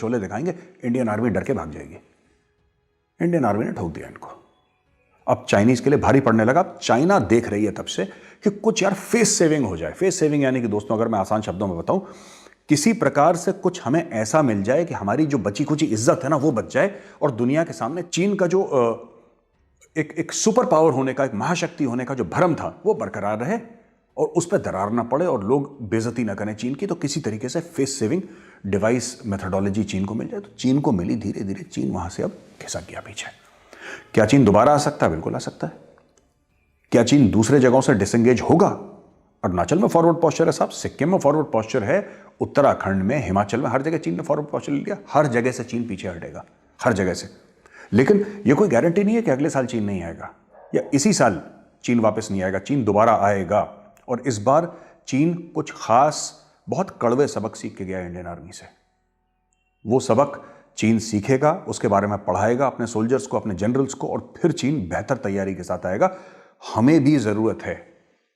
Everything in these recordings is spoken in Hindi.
शोले दिखाएंगे, इंडियन आर्मी डर के भाग जाएगी। इंडियन आर्मी ने ठोक दिया इनको। अब चाइनीज के लिए भारी पड़ने लगा। अब चाइना देख रही है तब से कि कुछ यार फेस सेविंग हो जाए। फेस सेविंग यानी कि दोस्तों, अगर मैं आसान शब्दों में बताऊं, किसी प्रकार से कुछ हमें ऐसा मिल जाए कि हमारी जो बची कुची इज्जत है ना वो बच जाए, और दुनिया के सामने चीन का जो एक सुपर पावर होने का, एक महाशक्ति होने का जो भ्रम था वो बरकरार रहे और उस पर दरार ना पड़े और लोग बेइज्जती ना करें चीन की। तो किसी तरीके से फेस सेविंग डिवाइस मेथोडोलॉजी चीन को मिल जाए। तो चीन को मिली, धीरे धीरे चीन वहां से अब खिसक गया पीछे। क्या चीन दोबारा आ सकता है? बिल्कुल आ सकता है। क्या चीन दूसरे जगहों से डिसएंगेज होगा? अरुणाचल में फॉरवर्ड पोस्चर है साहब, सिक्किम में फॉरवर्ड पोस्चर है, उत्तराखंड में, हिमाचल में, हर जगह चीन ने फॉरवर्ड पोस्चर ले लिया। हर जगह से चीन पीछे हटेगा, हर जगह से। लेकिन यह कोई गारंटी नहीं है कि अगले साल चीन नहीं आएगा या इसी साल चीन वापस नहीं आएगा। चीन दोबारा आएगा और इस बार चीन कुछ खास, बहुत कड़वे सबक सीख के गया इंडियन आर्मी से। वो सबक चीन सीखेगा, उसके बारे में पढ़ाएगा अपने सोल्जर्स को, अपने जनरल्स को, और फिर चीन बेहतर तैयारी के साथ आएगा। हमें भी जरूरत है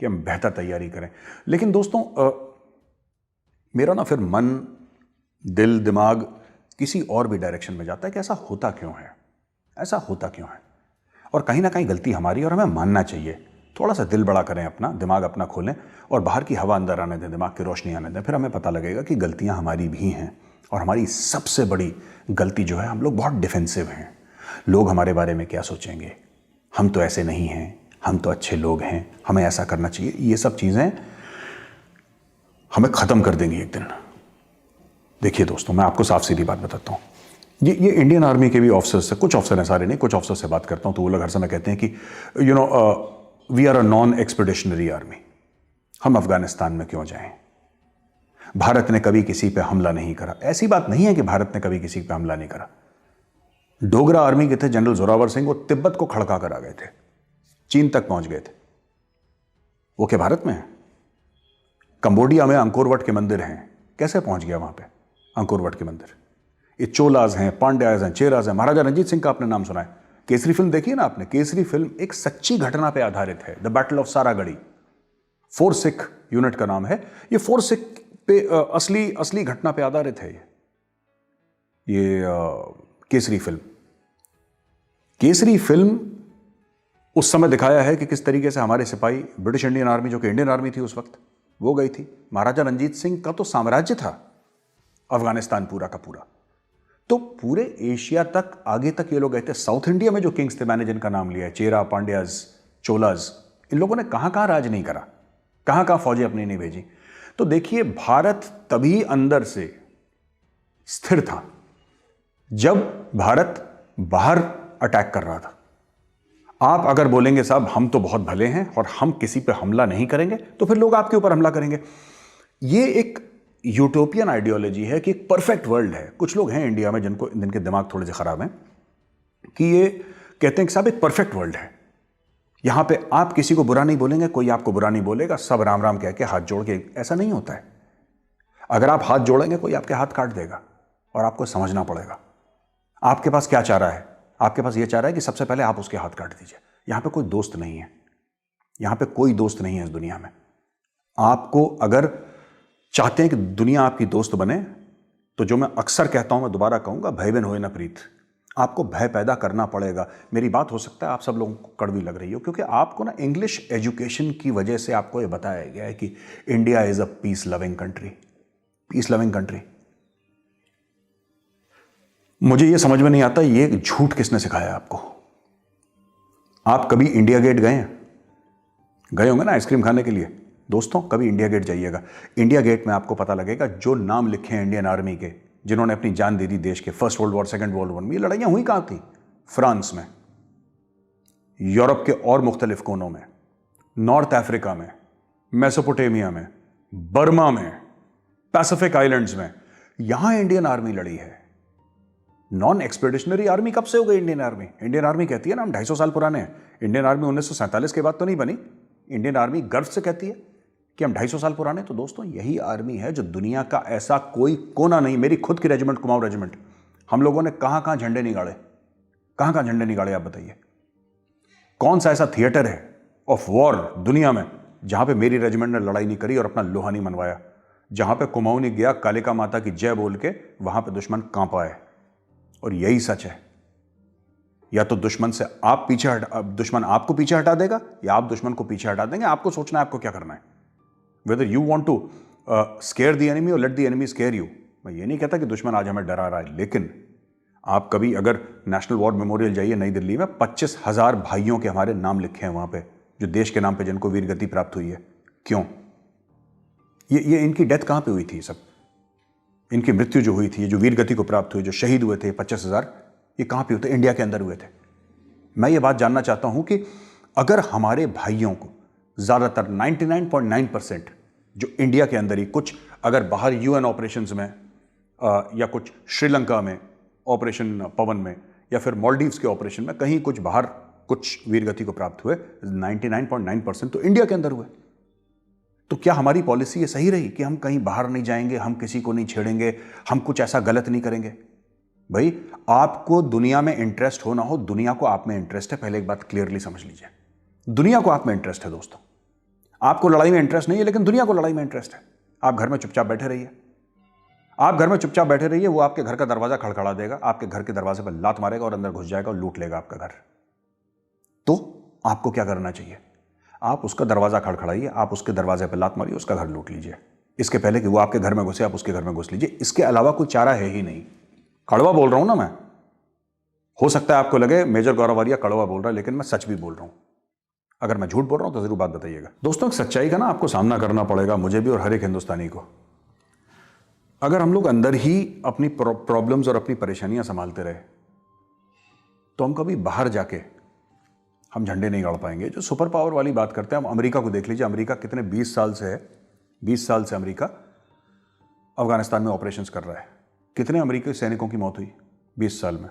कि हम बेहतर तैयारी करें। लेकिन दोस्तों, मेरा ना फिर मन, दिल, दिमाग किसी और भी डायरेक्शन में जाता है कि ऐसा होता क्यों है, ऐसा होता क्यों है। और कहीं ना कहीं गलती हमारी, और हमें मानना चाहिए। थोड़ा सा दिल बड़ा करें अपना, दिमाग अपना खोलें और बाहर की हवा अंदर आने दें, दिमाग की रोशनी आने दें, फिर हमें पता लगेगा कि गलतियां हमारी भी हैं। और हमारी सबसे बड़ी गलती जो है, हम लोग बहुत डिफेंसिव हैं। लोग हमारे बारे में क्या सोचेंगे, हम तो ऐसे नहीं हैं, हम तो अच्छे लोग हैं, हमें ऐसा करना चाहिए, ये सब चीज़ें हमें ख़त्म कर देंगी एक दिन। देखिए दोस्तों, मैं आपको साफ सीधी बात बताता हूँ। ये इंडियन आर्मी के भी ऑफिसर्स से, कुछ ऑफिसर हैं, सारे नहीं, कुछ ऑफिसर से बात करता हूँ तो वो लोग हर समय कहते हैं कि we are a non expeditionary army. हम अफगानिस्तान में क्यों जाएं? भारत ने कभी किसी पे हमला नहीं करा। ऐसी बात नहीं है कि भारत ने कभी किसी पे हमला नहीं करा। डोगरा आर्मी के थे जनरल जोरावर सिंह, वो तिब्बत को खड़का कर आ गए थे, चीन तक पहुंच गए थे। वो क्या भारत में है? कंबोडिया में अंकोरवट के मंदिर हैं, कैसे पहुंच गया वहां पे अंकोरवट के मंदिर? ये चोलाज हैं, पांड्याज हैं, चेराज हैं। महाराजा रंजीत सिंह का आपने नाम सुना है? केसरी फिल्म देखी है ना आपने? केसरी फिल्म एक सच्ची घटना पे आधारित है, the battle of Saragarhi. 4 Sikh unit का नाम है। ये 4 सिख पे असली घटना पे आधारित है ये केसरी फिल्म। केसरी फिल्म उस समय दिखाया है कि किस तरीके से हमारे सिपाही, ब्रिटिश इंडियन आर्मी जो कि इंडियन आर्मी थी उस वक्त, वो गई थी। महाराजा रंजीत सिंह का तो साम्राज्य था अफगानिस्तान पूरा का पूरा। तो पूरे एशिया तक, आगे तक ये लोग गए थे। साउथ इंडिया में जो किंग्स थे, मैंने जिनका नाम लिया है, चेरा, पांड्याज, चोलाज, इन लोगों ने कहां कहां राज नहीं करा, कहां कहां फौजें अपनी नहीं भेजी। तो देखिए, भारत तभी अंदर से स्थिर था जब भारत बाहर अटैक कर रहा था। आप अगर बोलेंगे साहब हम तो बहुत भले हैं और हम किसी पे हमला नहीं करेंगे, तो फिर लोग आपके ऊपर हमला करेंगे। ये एक यूटोपियन आइडियोलॉजी है कि एक परफेक्ट वर्ल्ड है। कुछ लोग हैं इंडिया में जिनके दिमाग थोड़े से खराब हैं कि ये कहते हैं कि साहब एक परफेक्ट वर्ल्ड है, यहां पे आप किसी को बुरा नहीं बोलेंगे, कोई आपको बुरा नहीं बोलेगा, सब राम राम कह के हाथ जोड़ के। ऐसा नहीं होता है। अगर आप हाथ जोड़ेंगे, कोई आपके हाथ काट देगा और आपको समझना पड़ेगा आपके पास क्या चाह रहा है। आपके पास ये चाह रहा है कि सबसे पहले आप उसके हाथ काट दीजिए। यहां पे कोई दोस्त नहीं है, यहां पे कोई दोस्त नहीं है इस दुनिया में। आपको अगर चाहते हैं कि दुनिया आपकी दोस्त बने, तो जो मैं अक्सर कहता हूं, मैं दोबारा कहूंगा, भय बिन होए न प्रीत। आपको भय पैदा करना पड़ेगा। मेरी बात हो सकता है आप सब लोगों को कड़वी लग रही हो, क्योंकि आपको ना इंग्लिश एजुकेशन की वजह से आपको यह बताया गया है कि India is a peace loving country. Peace loving country. मुझे यह समझ में नहीं आता ये झूठ किसने सिखाया आपको। आप कभी इंडिया गेट गए हैं? गए होंगे ना आइसक्रीम खाने के लिए। दोस्तों, कभी इंडिया गेट जाइएगा। इंडिया गेट में आपको पता लगेगा जो नाम लिखे हैं इंडियन आर्मी के, जिन्होंने अपनी जान दे दी देश के। First world war, second world war में ये लड़ाइयां हुई कहां थी? फ्रांस में, यूरोप के और मुख्तलिफ कोनों में, नॉर्थ अफ्रीका में, मेसोपोटामिया में, बर्मा में, पैसिफिक आइलैंड्स में। यहां इंडियन आर्मी लड़ी है। नॉन एक्सपेडिशनरी आर्मी कब से हो गई इंडियन आर्मी? इंडियन आर्मी कहती है ना हम 250 साल पुराने हैं। इंडियन आर्मी 1947 के बाद तो नहीं बनी। इंडियन आर्मी गर्व से कहती है कि हम 250 साल पुराने। तो दोस्तों, यही आर्मी है जो दुनिया का ऐसा कोई कोना नहीं, मेरी खुद की रेजिमेंट, कुमाऊं रेजिमेंट, हम लोगों ने कहां कहां झंडे निकाले, कहां कहां झंडे निकाले, आप बताइए। कौन सा ऐसा थिएटर है ऑफ वॉर दुनिया में जहां पे मेरी रेजिमेंट ने लड़ाई नहीं करी और अपना लोहा नहीं मनवाया? जहां पे कुमाऊनी गया कालिका माता की जय बोल के, वहां पे दुश्मन कांपा है। और यही सच है, या तो दुश्मन से आप पीछे दुश्मन आपको पीछे हटा देगा, या आप दुश्मन को पीछे हटा देंगे। आपको सोचना है आपको क्या करना है, whether you want to scare the enemy और let the enemy scare you. मैं ये नहीं कहता कि दुश्मन आज हमें डरा रहा है, लेकिन आप कभी अगर नेशनल वॉर मेमोरियल जाइए नई दिल्ली में, 25,000 भाइयों के हमारे नाम लिखे हैं वहां पे, जो देश के नाम पे जिनको वीर गति प्राप्त हुई है। क्यों? ये इनकी डेथ कहां पे हुई थी? सब इनकी मृत्यु जो हुई थी, जो वीर गति को प्राप्त हुई, जो शहीद हुए थे 25,000, ये कहां पे हुए थे? इंडिया के अंदर हुए थे। मैं ये बात जानना चाहता हूं कि अगर हमारे भाइयों को ज्यादातर 99.9% जो इंडिया के अंदर ही, कुछ अगर बाहर यूएन ऑपरेशंस में या कुछ श्रीलंका में ऑपरेशन पवन में, या फिर मालदीव्स के ऑपरेशन में, कहीं कुछ बाहर कुछ वीरगति को प्राप्त हुए, 99.9% तो इंडिया के अंदर हुए। तो क्या हमारी पॉलिसी ये सही रही कि हम कहीं बाहर नहीं जाएंगे, हम किसी को नहीं छेड़ेंगे, हम कुछ ऐसा गलत नहीं करेंगे? भाई, आपको दुनिया में इंटरेस्ट हो ना हो, दुनिया को आप में इंटरेस्ट है। पहले एक बात क्लियरली समझ लीजिए, दुनिया को आप में इंटरेस्ट है दोस्तों। आपको लड़ाई में इंटरेस्ट नहीं है, लेकिन दुनिया को लड़ाई में इंटरेस्ट है। आप घर में चुपचाप बैठे रहिए, आप घर में चुपचाप बैठे रहिए, वो आपके घर का दरवाजा खड़खड़ा देगा, आपके घर के दरवाजे पर लात मारेगा और अंदर घुस जाएगा और लूट लेगा आपका घर। तो आपको क्या करना चाहिए? आप उसका दरवाजा खड़खड़ाइए, आप उसके दरवाजे पर लात मारिए, उसका घर लूट लीजिए। इसके पहले कि वो आपके घर में घुसे, आप उसके घर में घुस लीजिए। इसके अलावा कोई चारा है ही नहीं। कड़वा बोल रहा हूं ना मैं, हो सकता है आपको लगे मेजर गौरवरिया कड़वा बोल रहा है, लेकिन मैं सच भी बोल रहा हूं। अगर मैं झूठ बोल रहा हूं तो जरूर बात बताइएगा। दोस्तों, सच्चाई का ना आपको सामना करना पड़ेगा, मुझे भी और हर एक हिंदुस्तानी को। अगर हम लोग अंदर ही अपनी प्रॉब्लम्स और अपनी परेशानियां संभालते रहे, तो हम कभी बाहर जाके हम झंडे नहीं गाड़ पाएंगे। जो सुपर पावर वाली बात करते हैं, हम अमेरिका को देख लीजिए। अमेरिका कितने 20 साल से है, 20 साल से अमेरिका अफगानिस्तान में ऑपरेशंस कर रहा है। कितने अमेरिकी सैनिकों की मौत हुई 20 साल में?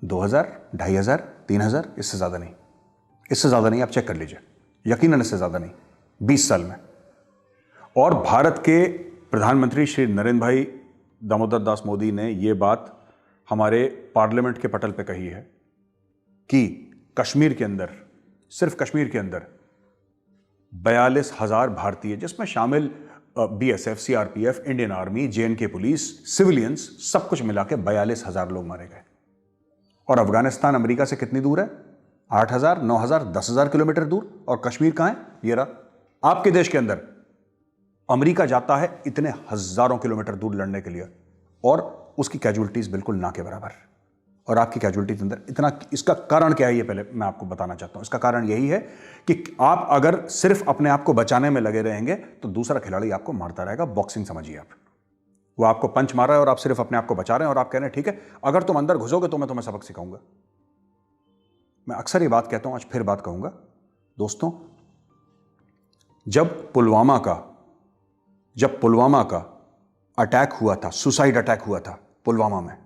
2000, 2500, 3000, इससे ज़्यादा नहीं, इससे ज़्यादा नहीं। आप चेक कर लीजिए, यकीनन इससे ज़्यादा नहीं, 20 साल में। और भारत के प्रधानमंत्री श्री नरेंद्र भाई दामोदर दास मोदी ने यह बात हमारे पार्लियामेंट के पटल पे कही है कि कश्मीर के अंदर, सिर्फ कश्मीर के अंदर 42,000 भारतीय, जिसमें शामिल BSF, CRPF, Indian army, JNK police, civilians, सब कुछ मिला के 42,000 लोग मारे गए। और अफगानिस्तान अमेरिका से कितनी दूर है? 8,000, 9,000, 10,000 किलोमीटर दूर। और कश्मीर कहां है? ये रहा आपके देश के अंदर। अमेरिका जाता है इतने हजारों किलोमीटर दूर लड़ने के लिए, और उसकी कैजुअलिटीज बिल्कुल ना के बराबर। और आपकी कैजुअलिटीज अंदर इतना, इसका कारण क्या है ये पहले मैं आपको बताना चाहता हूं। इसका कारण यही है कि आप अगर सिर्फ अपने आप को बचाने में लगे रहेंगे तो दूसरा खिलाड़ी आपको मारता रहेगा। बॉक्सिंग समझिए आप, वो आपको पंच मार रहा है और आप सिर्फ अपने आप को बचा रहे हैं, और आप कह रहे हैं ठीक है, अगर तुम अंदर घुसोगे तो मैं तुम्हें सबक सिखाऊंगा। मैं अक्सर ये बात कहता हूं, आज फिर बात कहूंगा दोस्तों। जब पुलवामा का अटैक हुआ था, सुसाइड अटैक हुआ था पुलवामा में,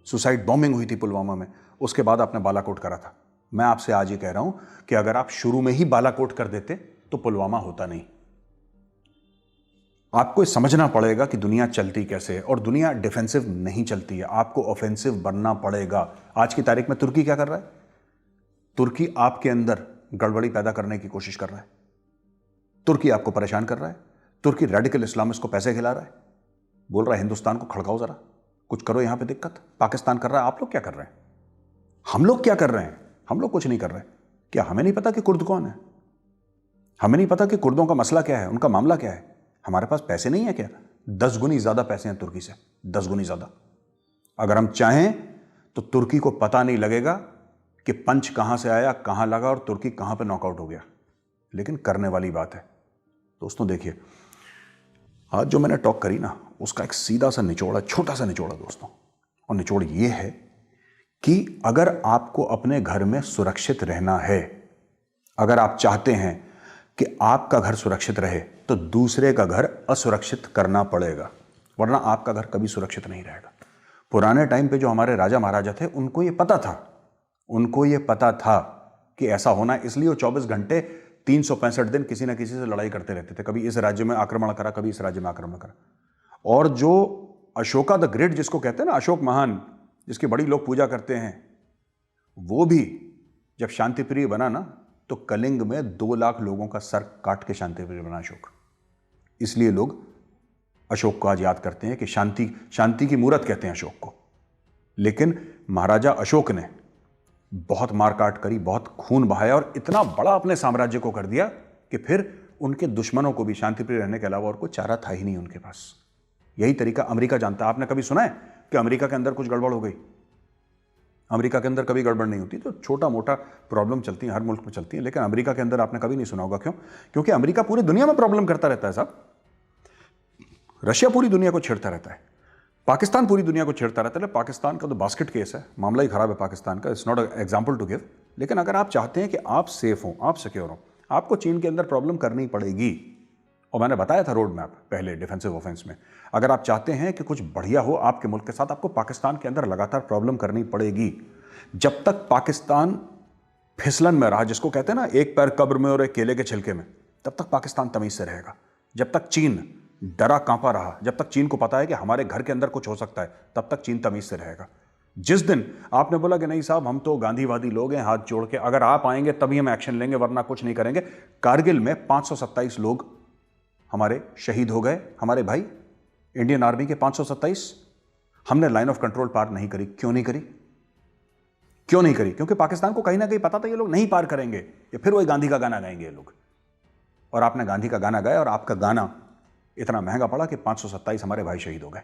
सुसाइड बॉम्बिंग हुई थी पुलवामा में, उसके बाद आपने बालाकोट करा था। मैं आपसे आज ये कह रहा हूं कि अगर आप शुरू में ही बालाकोट कर देते तो पुलवामा होता नहीं। आपको समझना पड़ेगा कि दुनिया चलती कैसे है, और दुनिया डिफेंसिव नहीं चलती है, आपको ऑफेंसिव बनना पड़ेगा। आज की तारीख में तुर्की क्या कर रहा है? तुर्की आपके अंदर गड़बड़ी पैदा करने की कोशिश कर रहा है। तुर्की आपको परेशान कर रहा है। तुर्की रेडिकल इस्लामिस्ट को पैसे खिला रहा है, बोल रहा है हिंदुस्तान को खड़काओ, जरा कुछ करो यहां पे दिक्कत। पाकिस्तान कर रहा है, आप लोग क्या कर रहे हैं? हम लोग क्या कर रहे हैं? हम लोग कुछ नहीं कर रहे। क्या हमें नहीं पता कि कुर्द कौन है? हमें नहीं पता कि कुर्दों का मसला क्या है, उनका मामला क्या है? हमारे पास पैसे नहीं है क्या? 10 गुनी ज्यादा पैसे हैं तुर्की से, 10 गुनी ज्यादा। अगर हम चाहें तो तुर्की को पता नहीं लगेगा कि पंच कहां से आया, कहां लगा और तुर्की कहां पे नॉकआउट हो गया। लेकिन करने वाली बात है दोस्तों। देखिए, आज जो मैंने टॉक करी ना, उसका एक सीधा सा निचोड़ है, छोटा सा निचोड़ है दोस्तों। और निचोड़ ये है कि अगर आपको अपने घर में सुरक्षित रहना है, अगर आप चाहते हैं कि आपका घर सुरक्षित रहे, तो दूसरे का घर असुरक्षित करना पड़ेगा, वरना आपका घर कभी सुरक्षित नहीं रहेगा। पुराने टाइम पे जो हमारे राजा महाराजा थे, उनको ये पता था कि ऐसा होना है, इसलिए वो 24 घंटे 365 दिन किसी ना किसी से लड़ाई करते रहते थे। कभी इस राज्य में आक्रमण करा, कभी इस राज्य में आक्रमण करा। और जो अशोका द ग्रेट जिसको कहते हैं ना, अशोक महान, जिसकी बड़ी लोग पूजा करते हैं, वो भी जब शांतिप्रिय बना ना, तो कलिंग में 2 लाख लोगों का सर काट के शांतिप्रिय बना अशोक। इसलिए लोग अशोक को आज याद करते हैं कि शांति की मूरत कहते हैं अशोक को। लेकिन महाराजा अशोक ने बहुत मारकाट करी, बहुत खून बहाया और इतना बड़ा अपने साम्राज्य को कर दिया कि फिर उनके दुश्मनों को भी शांतिप्रिय रहने के अलावा और कोई चारा था ही नहीं उनके पास। यही तरीका अमेरिका जानता है। आपने कभी सुना है कि अमेरिका के अंदर कुछ गड़बड़ हो गई? अमेरिका के अंदर कभी गड़बड़ नहीं होती। तो छोटा मोटा प्रॉब्लम चलती है, हर मुल्क में चलती है, लेकिन अमेरिका के अंदर आपने कभी नहीं सुना होगा। क्यों? क्योंकि अमेरिका पूरी दुनिया में प्रॉब्लम करता रहता है साहब। रशिया पूरी दुनिया को छेड़ता रहता है, पाकिस्तान पूरी दुनिया को छेड़ता रहता है। पाकिस्तान का तो बास्केट केस है, मामला ही खराब है पाकिस्तान का। It's not example to give. लेकिन अगर आप चाहते हैं कि आप सेफ हो, आप सिक्योर हो, आपको चीन के अंदर प्रॉब्लम करनी पड़ेगी। और मैंने बताया था रोड मैप पहले डिफेंसिव ऑफेंस में। अगर आप चाहते हैं कि कुछ बढ़िया हो आपके मुल्क के साथ, आपको पाकिस्तान के अंदर लगातार प्रॉब्लम करनी पड़ेगी। जब तक पाकिस्तान फिसलन में रहा, जिसको कहते हैं ना एक पैर कब्र में और एक केले के छिलके में, तब तक पाकिस्तान तमीज से रहेगा। जब तक चीन डरा कांपा रहा, जब तक चीन को पता है कि हमारे घर के अंदर कुछ हो सकता है, तब तक चीन तमीज से रहेगा। जिस दिन आपने बोला कि नहीं साहब हम तो गांधीवादी लोग हैं, हाथ जोड़ के अगर आप आएंगे तभी हम एक्शन लेंगे वरना कुछ नहीं करेंगे। कारगिल में 527 लोग हमारे शहीद हो गए, हमारे भाई इंडियन आर्मी के 527। हमने लाइन ऑफ कंट्रोल पार नहीं करी। क्यों नहीं करी? क्यों नहीं करी? क्योंकि पाकिस्तान को कहीं ना कहीं पता था ये लोग नहीं पार करेंगे, ये फिर वही गांधी का गाना गाएंगे ये लोग। और आपने गांधी का गाना गाया और आपका गाना इतना महंगा पड़ा कि 527 हमारे भाई शहीद हो गए।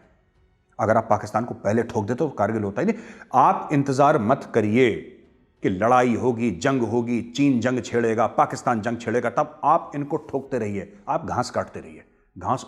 अगर आप पाकिस्तान को पहले ठोक देते तो कारगिल होता ही नहीं। आप इंतजार मत करिए कि लड़ाई होगी, जंग होगी, चीन जंग छेड़ेगा, पाकिस्तान जंग छेड़ेगा, तब आप इनको ठोकते रहिए, आप घास काटते रहिए। घास